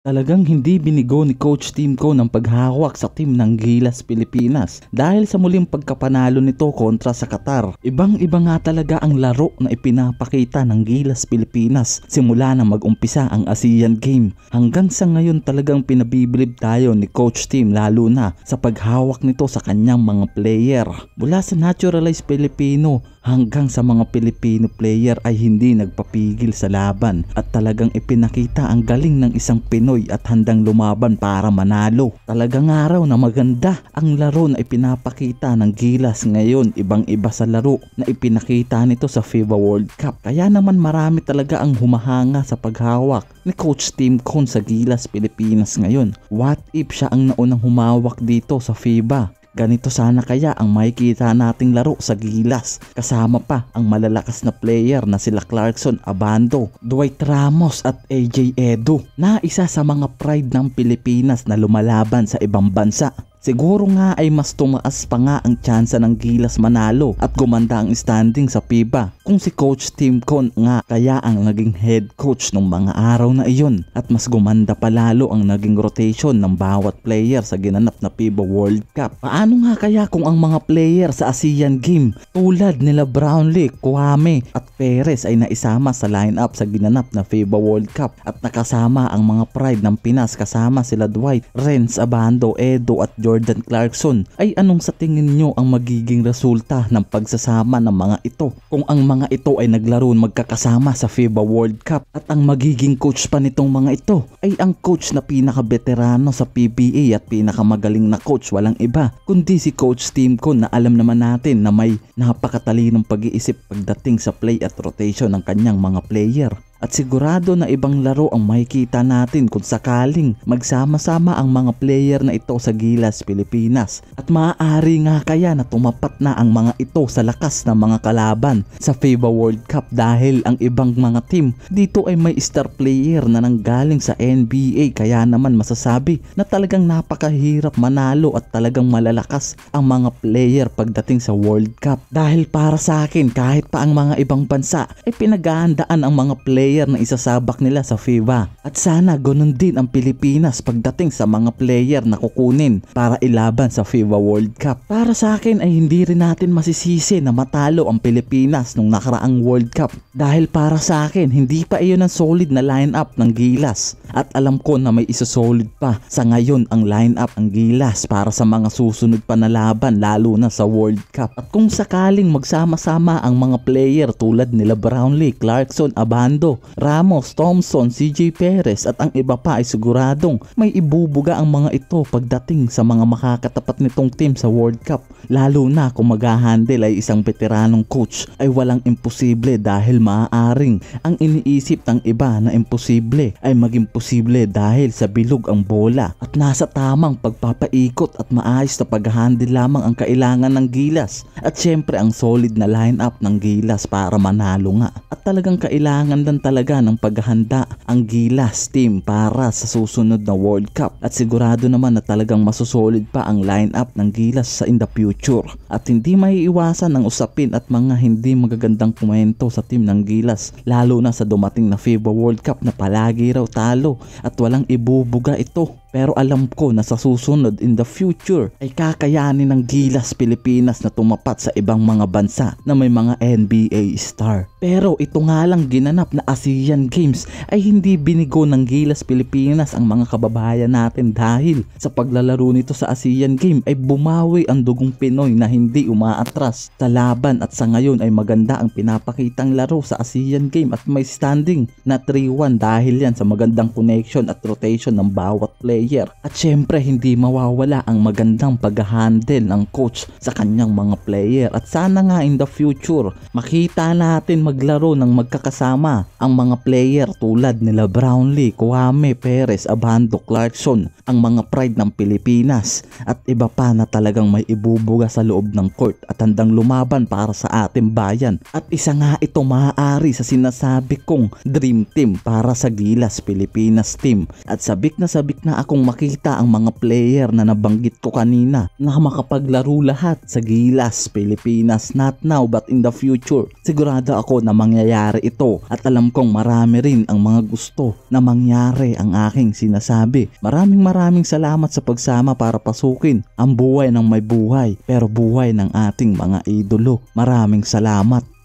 Talagang hindi binigo ni Coach Timco ng paghawak sa team ng Gilas Pilipinas dahil sa muling pagkapanalo nito kontra sa Qatar. Ibang-iba nga talaga ang laro na ipinapakita ng Gilas Pilipinas simula na mag-umpisa ang ASEAN Game. Hanggang sa ngayon talagang pinabibilib tayo ni Coach Tim lalo na sa paghawak nito sa kanyang mga player. Mula sa naturalized Pilipino hanggang sa mga Pilipino player ay hindi nagpapigil sa laban at talagang ipinakita ang galing ng isang Pinoy at handang lumaban para manalo. Talagang araw na maganda ang laro na ipinapakita ng Gilas ngayon, ibang iba sa laro na ipinakita nito sa FIBA World Cup. Kaya naman marami talaga ang humahanga sa paghawak ni Coach Tim Cone sa Gilas Pilipinas ngayon. What if siya ang naunang humawak dito sa FIBA? Ganito sana kaya ang makikita nating laro sa Gilas. Kasama pa ang malalakas na player na sila Clarkson Abando, Dwight Ramos at AJ Edu na isa sa mga pride ng Pilipinas na lumalaban sa ibang bansa. Siguro nga ay mas tumaas pa nga ang tsansa ng Gilas manalo at gumanda ang standing sa FIBA kung si Coach Tim Cone nga kaya ang naging head coach ng mga araw na iyon, at mas gumanda pa lalo ang naging rotation ng bawat player sa ginanap na FIBA World Cup. Paano nga kaya kung ang mga player sa ASEAN Game tulad nila Brownlee, Kwame at Perez ay naisama sa lineup sa ginanap na FIBA World Cup at nakasama ang mga pride ng Pinas kasama sila Dwight, Renz Abando, Edo at Jordan Clarkson, ay anong sa tingin nyo ang magiging resulta ng pagsasama ng mga ito kung ang mga ito ay naglaro magkakasama sa FIBA World Cup at ang magiging coach pa nitong mga ito ay ang coach na pinaka-veterano sa PBA at pinakamagaling na coach, walang iba kundi si Coach Tim Cone, na alam naman natin na may napakatalinong pag-iisip pagdating sa play at rotation ng kanyang mga player. At sigurado na ibang laro ang makikita natin kung sakaling magsama-sama ang mga player na ito sa Gilas Pilipinas. At maaari nga kaya na tumapat na ang mga ito sa lakas ng mga kalaban sa FIBA World Cup dahil ang ibang mga team dito ay may star player na nanggaling sa NBA, kaya naman masasabi na talagang napakahirap manalo at talagang malalakas ang mga player pagdating sa World Cup. Dahil para sa akin kahit pa ang mga ibang bansa ay pinaghahandaan ang mga player na isasabak nila sa FIBA. At sana ganun din ang Pilipinas pagdating sa mga player na kukunin para ilaban sa FIBA World Cup. Para sa akin ay hindi rin natin masisisi na matalo ang Pilipinas nung nakaraang World Cup dahil para sa akin hindi pa iyon ang solid na lineup ng Gilas. At alam ko na may isa-solid pa sa ngayon ang lineup ng Gilas para sa mga susunod pa na laban lalo na sa World Cup. At kung sakaling magsama-sama ang mga player tulad nila Brownlee, Clarkson, Abando, Ramos, Thompson, CJ Perez at ang iba pa ay siguradong may ibubuga ang mga ito pagdating sa mga makakatapat nitong team sa World Cup. Lalo na kung mag-handle ay isang veteranong coach ay walang imposible dahil maaaring ang iniisip ng iba na imposible ay maging posible dahil sa bilog ang bola at nasa tamang pagpapaikot at maayos na pag-handle lamang ang kailangan ng Gilas at syempre ang solid na lineup ng Gilas para manalo nga. At talagang kailangan din talaga ng paghahanda ang Gilas team para sa susunod na World Cup at sigurado naman na talagang masusolid pa ang lineup ng Gilas sa in the future at hindi maiiwasan ang usapin at mga hindi magagandang komento sa team ng Gilas lalo na sa dumating na FIBA World Cup na palagi raw talo at walang ibubuga ito. Pero alam ko na sa susunod in the future ay kakayanin ng Gilas Pilipinas na tumapat sa ibang mga bansa na may mga NBA star. Pero ito nga lang ginanap na ASEAN Games ay hindi binigo ng Gilas Pilipinas ang mga kababayan natin dahil sa paglalaro nito sa ASEAN Game ay bumawi ang dugong Pinoy na hindi umaatras sa laban at sa ngayon ay maganda ang pinapakitang laro sa ASEAN Game at may standing na 3-1 dahil yan sa magandang connection at rotation ng bawat player. At syempre hindi mawawala ang magandang pag-handle ng coach sa kanyang mga player at sana nga in the future makita natin maglaro ng magkakasama ang mga player tulad nila Brownlee, Kwame, Perez, Abando, Clarkson, ang mga pride ng Pilipinas at iba pa na talagang may ibubuga sa loob ng court at handang lumaban para sa ating bayan. At isa nga ito maaari sa sinasabi kong dream team para sa Gilas Pilipinas team at sabik na ako kong makita ang mga player na nabanggit ko kanina na makapaglaro lahat sa Gilas Pilipinas, not now but in the future. Sigurado ako na mangyayari ito at alam kong marami rin ang mga gusto na mangyari ang aking sinasabi. Maraming salamat sa pagsama para pasukin ang buhay ng may buhay pero buhay ng ating mga idolo. Maraming salamat.